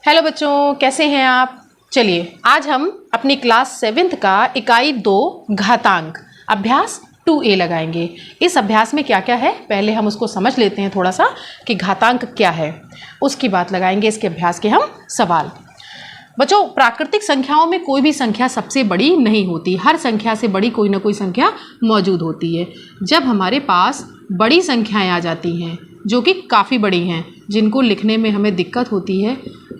Hello बच्चों, कैसे हैं आप। चलिए आज हम अपनी क्लास 7th का इकाई 2 घातांक अभ्यास 2A लगाएंगे। इस अभ्यास में क्या क्या है पहले हम उसको समझ लेते हैं थोड़ा सा कि घातांक क्या है, उसकी बात लगाएंगे इसके अभ्यास के हम सवाल। बच्चों, प्राकृतिक संख्याओं में कोई भी संख्या सबसे बड़ी नहीं होती, हर संख्या से बड़ी कोई ना कोई संख्या मौजूद होती है। जब हमारे पास बड़ी संख्याएं आ जाती हैं जो कि काफ़ी बड़ी हैं, जिनको लिखने में हमें दिक्कत होती है,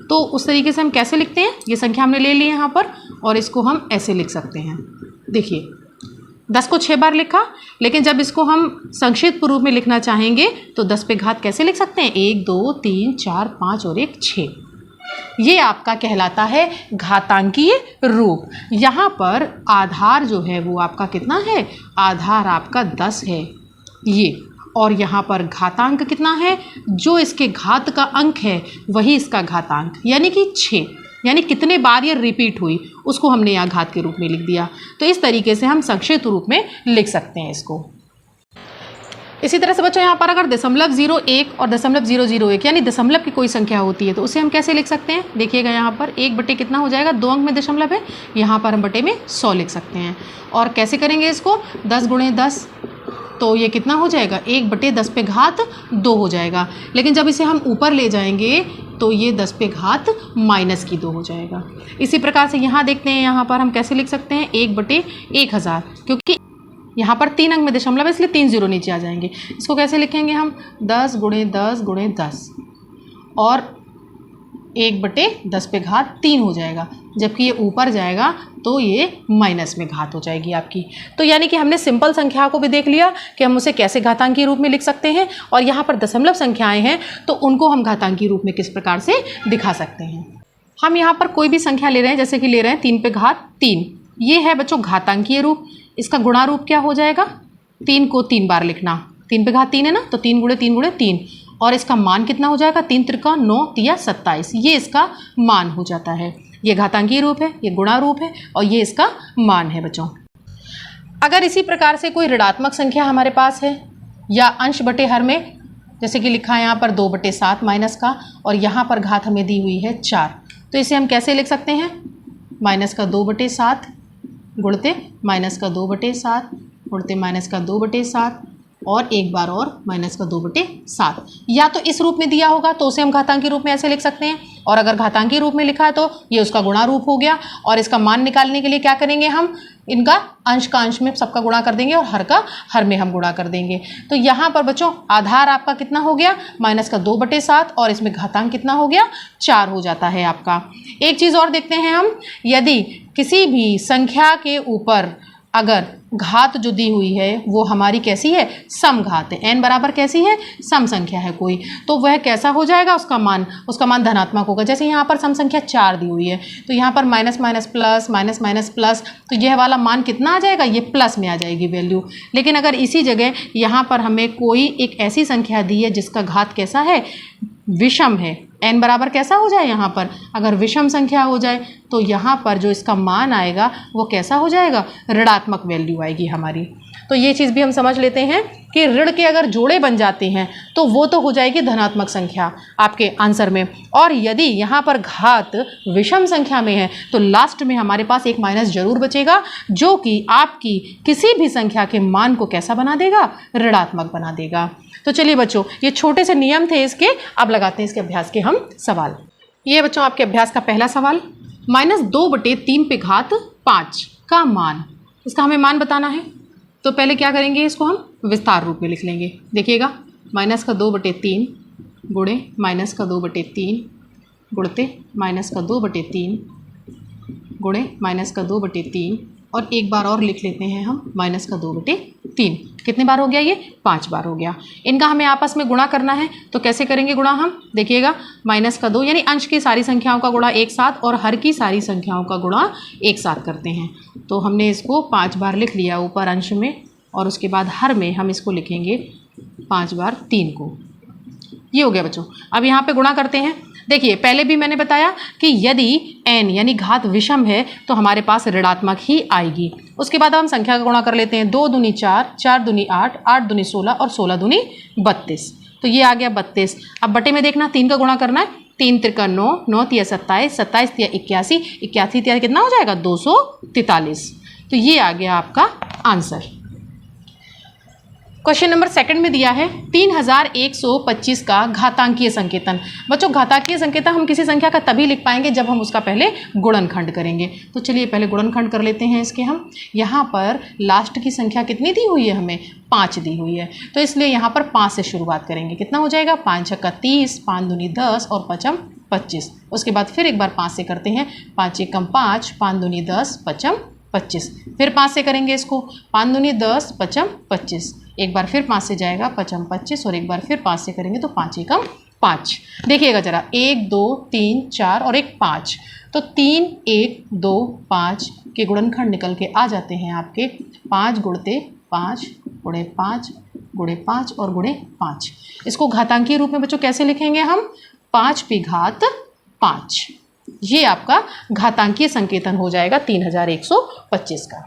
तो उस तरीके से हम कैसे लिखते हैं। ये संख्या हमने ले ली है यहाँ पर और इसको हम ऐसे लिख सकते हैं। देखिए 10 को 6 बार लिखा, लेकिन जब इसको हम संक्षिप्त रूप में लिखना चाहेंगे तो 10 पे घात कैसे लिख सकते हैं, 1 2 3 4 5 और 1 6। ये आपका कहलाता है घातांकीय रूप। यहाँ पर आधार जो है वो आपका कितना है, आधार आपका 10 है ये, और यहाँ पर घातांक कितना है, जो इसके घात का अंक है वही इसका घातांक यानी कि 6, यानी कितने बार ये रिपीट हुई उसको हमने यहाँ घात के रूप में लिख दिया। तो इस तरीके से हम संक्षिप्त रूप में लिख सकते हैं इसको। इसी तरह से बच्चों यहाँ पर अगर 0.01 और 0.001 यानी दशमलव की कोई संख्या होती है तो उसे हम कैसे लिख सकते हैं। देखिएगा यहाँ पर 1 बटे कितना हो जाएगा, 2 अंक में दशमलव है, यहाँ पर हम बटे में 100 लिख सकते हैं। और कैसे करेंगे इसको, 10 गुणे 10 तो ये कितना हो जाएगा, 1 बटे 10 पे घात 2 हो जाएगा। लेकिन जब इसे हम ऊपर ले जाएंगे तो ये 10 पे घात -2 हो जाएगा। इसी प्रकार से यहाँ देखते हैं, यहाँ पर हम कैसे लिख सकते हैं, 1 बटे 1000, क्योंकि यहाँ पर 3 अंक में दशमलव है इसलिए 3 जीरो नीचे आ जाएंगे। इसको कैसे लिखेंगे हम, 10 गुणे 10 गुणे 10 और 1 बटे 10 पे घात 3 हो जाएगा। जबकि ये ऊपर जाएगा तो ये माइनस में घात हो जाएगी आपकी। तो यानी कि हमने सिंपल संख्या को भी देख लिया कि हम उसे कैसे घातांकी रूप में लिख सकते हैं, और यहाँ पर दशमलव संख्याएं हैं तो उनको हम घातांकी रूप में किस प्रकार से दिखा सकते हैं। हम यहाँ पर कोई भी संख्या ले रहे हैं, जैसे कि ले रहे हैं 3 पे घात 3, ये है बच्चों घातांकीय रूप। इसका गुणा रूप क्या हो जाएगा, 3 को 3 बार लिखना, 3 पे घात 3 है ना, तो 3 गुणे 3 गुणे 3, और इसका मान कितना हो जाएगा, 3 त्रिका 9 तिया 27, ये इसका मान हो जाता है। ये घातांकीय रूप है, ये गुणा रूप है और ये इसका मान है बच्चों। अगर इसी प्रकार से कोई ऋणात्मक संख्या हमारे पास है या अंश बटे हर में, जैसे कि लिखा है यहाँ पर 2 बटे 7 माइनस का, और यहाँ पर घात हमें दी हुई है 4, तो इसे हम कैसे लिख सकते हैं, माइनस का 2 बटे 7 गुणते माइनस का 2 बटे 7 गुणते माइनस का 2 बटे 7 और एक बार और माइनस का 2 बटे 7। या तो इस रूप में दिया होगा तो उसे हम घातांकी रूप में ऐसे लिख सकते हैं, और अगर घातांकी रूप में लिखा है तो ये उसका गुणा रूप हो गया। और इसका मान निकालने के लिए क्या करेंगे, हम इनका अंश का अंश में सबका गुणा कर देंगे और हर का हर में हम गुणा कर देंगे। तो यहाँ पर बच्चों आधार आपका कितना हो गया, माइनस का 2 बटे 7, और इसमें घातांक कितना हो गया, 4 हो जाता है आपका। एक चीज़ और देखते हैं हम, यदि किसी भी संख्या के ऊपर अगर घात जो दी हुई है वो हमारी कैसी है, सम घात है, n बराबर कैसी है, सम संख्या है कोई, तो वह कैसा हो जाएगा, उसका मान धनात्मक होगा। जैसे यहाँ पर सम संख्या 4 दी हुई है तो यहाँ पर minus minus plus minus minus plus, तो यह वाला मान कितना आ जाएगा, ये प्लस में आ जाएगी वैल्यू। लेकिन अगर इसी जगह यहाँ पर हमें कोई एक ऐसी संख्या दी है जिसका घात कैसा है, विषम है, n बराबर कैसा हो जाए, यहाँ पर अगर विषम संख्या हो जाए तो यहाँ पर जो इसका मान आएगा वो कैसा हो जाएगा, ऋणात्मक वैल्यू आएगी हमारी। तो ये चीज़ भी हम समझ लेते हैं कि ऋण के अगर जोड़े बन जाते हैं तो वो तो हो जाएगी धनात्मक संख्या आपके आंसर में, और यदि यहाँ पर घात विषम संख्या में है तो लास्ट में हमारे पास एक माइनस जरूर बचेगा, जो कि आपकी किसी भी संख्या के मान को कैसा बना देगा, ऋणात्मक बना देगा। तो चलिए बच्चों, ये छोटे से नियम थे इसके, अब लगाते हैं इसके अभ्यास के हम सवाल। ये बच्चों आपके अभ्यास का पहला सवाल, -2 बटे 3 पे घात 5 का मान, इसका हमें मान बताना है। तो पहले क्या करेंगे, इसको हम विस्तार रूप में लिख लेंगे। देखिएगा, माइनस का 2 बटे 3 गुणे माइनस का 2 बटे 3 गुणते माइनस का 2 बटे 3 गुणे माइनस का 2 बटे 3, और एक बार और लिख लेते हैं हम, माइनस का 2 बटे 3। कितने बार हो गया, ये 5 बार हो गया। इनका हमें आपस में गुणा करना है, तो कैसे करेंगे गुणा हम, देखिएगा, माइनस का 2 यानी अंश की सारी संख्याओं का गुणा एक साथ और हर की सारी संख्याओं का गुणा एक साथ करते हैं। तो हमने इसको 5 बार लिख लिया ऊपर अंश में, और उसके बाद हर में हम इसको लिखेंगे 5 बार 3 को। ये हो गया बच्चों। अब यहाँ पे गुणा करते हैं। देखिए पहले भी मैंने बताया कि यदि n यानी घात विषम है तो हमारे पास ऋणात्मक ही आएगी। उसके बाद हम संख्या का गुणा कर लेते हैं, 2 दूनी 4, 4 दूनी 8, 8 दूनी 16 और 16 दूनी 32, तो ये आ गया 32। अब बटे में देखना 3 का गुणा करना है, 3 त्रिका 9, 9 तिया 27, 27 तिया 81, 81 तिया कितना हो जाएगा 243। तो ये आ गया आपका आंसर। क्वेश्चन नंबर सेकंड में दिया है 3125 का घातांकीय संकेतन। बच्चों घातांकीय संकेतन हम किसी संख्या का तभी लिख पाएंगे जब हम उसका पहले गुणनखंड करेंगे। तो चलिए पहले गुणनखंड कर लेते हैं इसके हम। यहाँ पर लास्ट की संख्या कितनी दी हुई है, हमें 5 दी हुई है, तो इसलिए यहाँ पर 5 से शुरुआत करेंगे। कितना हो जाएगा 5 छक्का 30, 5 दूनी 10 और 5 25। उसके बाद फिर एक बार 5 से करते हैं, 5 एकम 5, 5 दूनी 10, 5 25। फिर 5 से करेंगे इसको, 5 दूनी 10, 5 25। एक बार फिर 5 से जाएगा 5 25 और एक बार फिर 5 से करेंगे तो 5 एकम 5। देखिएगा जरा, 1 2 3 4 और एक 5, तो 3 1 2 5 के गुणनखंड निकल के आ जाते हैं आपके 5 गुणते 5 गुणे 5 गुणे 5 और गुणे 5। इसको घातांकीय रूप में बच्चों कैसे लिखेंगे हम, 5 पे घात 5। ये आपका घातांकीय संकेतन हो जाएगा 3125 का।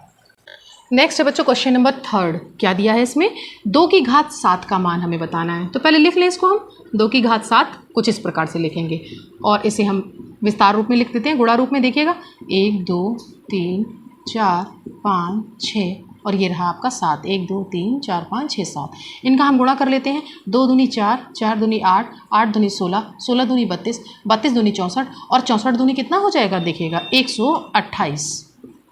नेक्स्ट है बच्चों क्वेश्चन नंबर थर्ड। क्या दिया है इसमें, 2 की घात 7 का मान हमें बताना है। तो पहले लिख लें इसको हम, 2 की घात 7 कुछ इस प्रकार से लिखेंगे और इसे हम विस्तार रूप में लिख देते हैं, गुणा रूप में। देखिएगा 1 2 3 4 5 6 और ये रहा आपका 7, 1 2 3 4 5 6 7। इनका हम गुणा कर लेते हैं, 2 दूनी 4, 4 दूनी 8, 8 दूनी 16, 16 दूनी 32, 32 दूनी 64 और 64 दूनी कितना हो जाएगा, देखिएगा 128।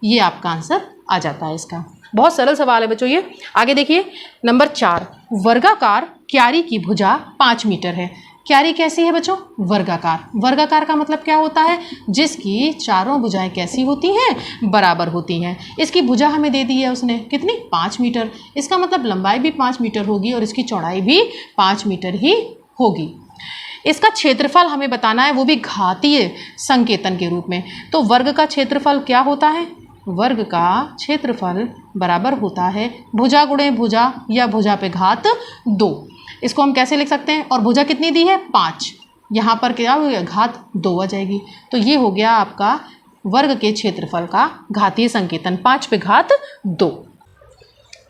ये आपका आंसर आ जाता है इसका। बहुत सरल सवाल है बच्चों ये। आगे देखिए नंबर 4, वर्गाकार क्यारी की भुजा 5 मीटर है। क्यारी कैसी है बच्चों, वर्गाकार। वर्गाकार का मतलब क्या होता है, जिसकी चारों भुजाएं कैसी होती हैं, बराबर होती हैं। इसकी भुजा हमें दे दी है उसने कितनी, 5 मीटर। इसका मतलब लंबाई भी 5 मीटर होगी और इसकी चौड़ाई भी 5 मीटर ही होगी। इसका क्षेत्रफल हमें बताना है, वो भी घातीय संकेतन के रूप में। तो वर्ग का क्षेत्रफल क्या होता है, वर्ग का क्षेत्रफल बराबर होता है भुजा गुणे भुजा या भुजा पे घात 2। इसको हम कैसे लिख सकते हैं, और भुजा कितनी दी है 5, यहाँ पर क्या हो गया घात 2 आ जाएगी। तो ये हो गया आपका वर्ग के क्षेत्रफल का घातीय संकेतन 5 पे घात 2।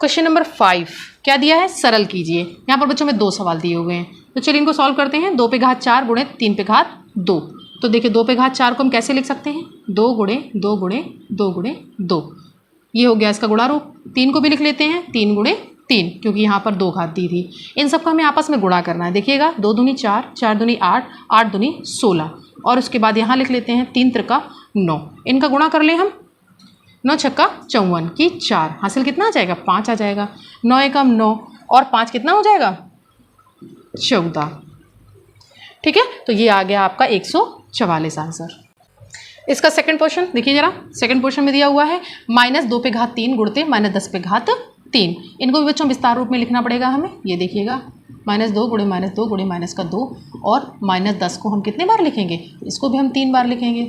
क्वेश्चन नंबर 5 क्या दिया है, सरल कीजिए। यहाँ पर बच्चों में 2 सवाल दिए हुए हैं, तो चलिए इनको सॉल्व करते हैं। 2 पे घात 4 गुणे 3 पे घात 2। तो देखिए 2 पे घात 4 को हम कैसे लिख सकते हैं, 2 गुणे 2 गुणे 2 गुणे 2। ये हो गया इसका गुणा रूप। 3 को भी लिख लेते हैं, 3 गुणे 3, क्योंकि यहाँ पर 2 घात दी थी। इन सबको हमें आपस में गुणा करना है। देखिएगा 2 दूनी 4, 4 दूनी 8, 8 दूनी 16 और उसके बाद यहाँ लिख लेते हैं 3 त्रिका 9। इनका गुणा कर ले हम, 9 छक्का 54 की 4, हासिल कितना आ जाएगा 5 आ जाएगा। 9 एकम 9 और 5 कितना हो जाएगा 14। ठीक है, तो ये आ गया आपका 144 आंसर। इसका सेकंड क्वेश्चन देखिए जरा। सेकंड क्वेश्चन में दिया हुआ है -2 पे घात 3 गुणते -10 पे घात 3। इनको भी बच्चों विस्तार रूप में लिखना पड़ेगा हमें। ये देखिएगा -2 गुणे -2 गुणे -2 और -10 को हम कितने बार लिखेंगे, इसको भी हम 3 बार लिखेंगे,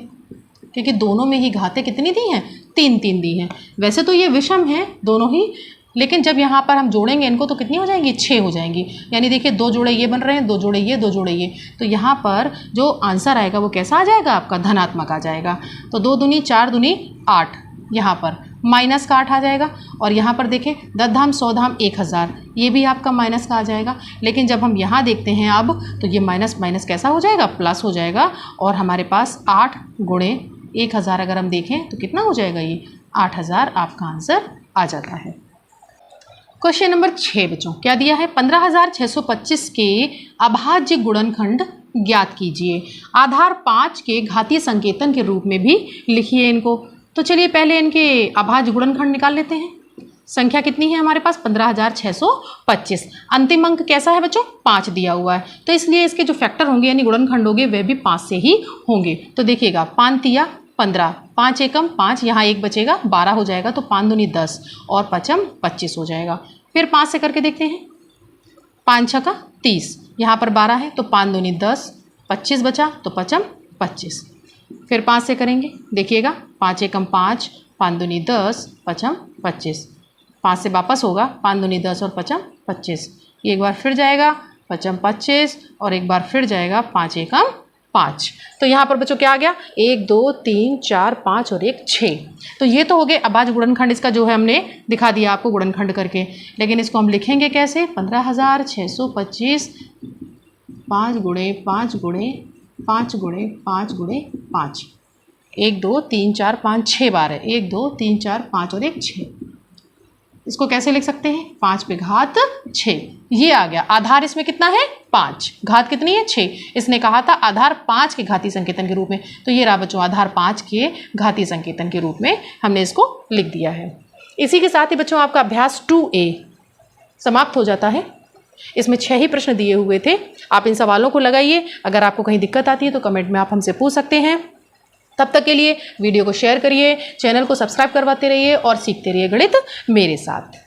क्योंकि दोनों में ही घातें कितनी दी हैं, 3 3 दी हैं। वैसे तो ये विषम है दोनों ही, लेकिन जब यहाँ पर हम जोड़ेंगे इनको तो कितनी हो जाएंगी, 6 हो जाएंगी। यानी देखिए 2 जोड़े ये बन रहे हैं, 2 जोड़े ये, 2 जोड़े ये। तो यहाँ पर जो आंसर आएगा वो कैसा आ जाएगा, आपका धनात्मक आ जाएगा। तो 2 दूनी 4 दूनी 8, यहाँ पर माइनस का 8 आ जाएगा। और यहाँ पर देखें 10 धाम 100 धाम 1000, ये भी आपका माइनस का आ जाएगा। लेकिन जब हम यहाँ देखते हैं अब, तो ये माइनस माइनस कैसा हो जाएगा, प्लस हो जाएगा। और हमारे पास 8 गुणे 1000 अगर हम देखें तो कितना हो जाएगा, ये 8000 आपका आंसर आ जाता है। क्वेश्चन नंबर 6 बच्चों क्या दिया है, 15625 के अभाज्य गुणनखंड ज्ञात कीजिए। आधार 5 के घातीय संकेतन के रूप में भी लिखिए इनको। तो चलिए पहले इनके अभाज्य गुणनखंड निकाल लेते हैं। संख्या कितनी है हमारे पास, 15625। अंतिम अंक कैसा है बच्चों, 5 दिया हुआ है, तो इसलिए इसके जो फैक्टर होंगे यानी गुणनखंड होंगे वे भी 5 से ही होंगे। तो देखिएगा 5 तिया 15, 5 एकम 5, यहाँ 1 बचेगा 12 हो जाएगा। तो 5 दूनी 10 और 5 25 हो जाएगा। फिर 5 से करके देखते हैं, 5 छक्का 30, यहाँ पर 12 है तो 5 दूनी 10, 25 बचा तो 5 25। फिर 5 से करेंगे, देखिएगा 5 एकम 5, 5 दूनी 10, 5 25। 5 से वापस होगा, 5 दूनी 10 और 5 25। एक बार फिर जाएगा 5 25 और एक बार फिर जाएगा 5 एकम 5। तो यहाँ पर बच्चों क्या आ गया, 1 2 3 4 5 और 1 6। तो ये तो हो गए अभाज्य गुणनखंड। इसका जो है हमने दिखा दिया आपको गुणनखंड करके, लेकिन इसको हम लिखेंगे कैसे, 15625 5 गुणे 5 गुणे 5 गुणे 5 गुणे 5, 1 2 3 4 5 6 बार है, 1 2 3 4 5 और 1 6। इसको कैसे लिख सकते हैं? 5 पे घात 6, ये आ गया। आधार इसमें कितना है? 5, घात कितनी है? 6। इसने कहा था आधार 5 के घातीय संकेतन के रूप में, तो ये रहा बच्चों आधार 5 के घातीय संकेतन के रूप में हमने इसको लिख दिया है। इसी के साथ ही बच्चों आपका अभ्यास 2A समाप्त हो जाता है। इसमें 6 ही प्रश्न दिए हुए थे। आप इन सवालों को लगाइए। अगर आपको कहीं दिक्कत आती है तो कमेंट में आप हमसे पूछ सकते हैं। तब तक के लिए वीडियो को शेयर करिए, चैनल को सब्सक्राइब करवाते रहिए और सीखते रहिए गणित मेरे साथ।